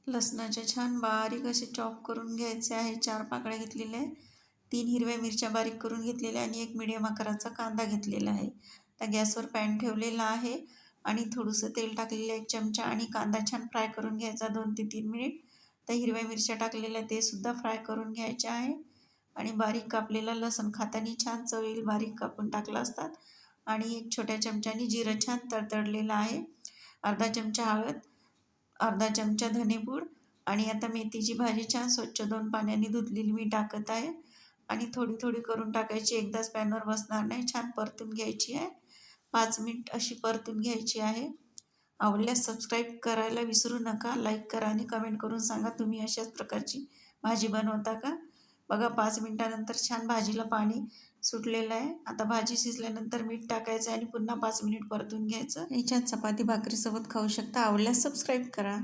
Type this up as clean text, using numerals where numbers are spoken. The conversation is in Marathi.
लसणाचे छान बारीक असे चॉप करून घ्यायचे आहे. 4 पाकळ्या घेतलेल्या आहे. 3 हिरव्या मिरच्या बारीक करून घेतलेल्या आणि एक मीडियम आकाराचा कांदा घेतलेला आहे. त्या गॅसवर पॅन ठेवलेला आहे आणि थोडंसं तेल टाकलेलं 1 चमचा आणि कांदा छान फ्राय करून घ्यायचा 2 ते 3 मिनिट. त्या हिरव्या मिरच्या टाकलेल्या ते सुद्धा फ्राय करून घ्यायच्या आहे आणि बारीक कापलेला लसूण खाताना छान चव येईल बारीक कापून टाकला असतात आणि 1 छोट्या चमच्याने जिरं छान तडतडलेलं आहे. अर्धा चमचा हळद, अर्धा चमचा धनेपूड आणि आता मेथीची भाजी छान स्वच्छ 2 पाण्याने धुतलेली मी टाकत आहे आणि थोडी थोडी करून टाकायची. एकदाच पॅनवर बसणार नाही. छान परतून घ्यायची आहे. 5 मिनिट अशी परतून घ्यायची आहे. आवडल्यास सबस्क्राईब करायला विसरू नका. लाईक करा आणि कमेंट करून सांगा तुम्ही अशाच प्रकारची भाजी बनवता का? बघा 5 मिनिटानंतर छान भाजीला पाणी सुटलेलं आहे. आता भाजी शिजल्यानंतर मीठ टाकायचं आणि पुन्हा 5 मिनिट परतून घ्यायचं. याच्यात चपाती भाकरीसोबत खाऊ शकता. आवडल्यास सबस्क्राईब करा.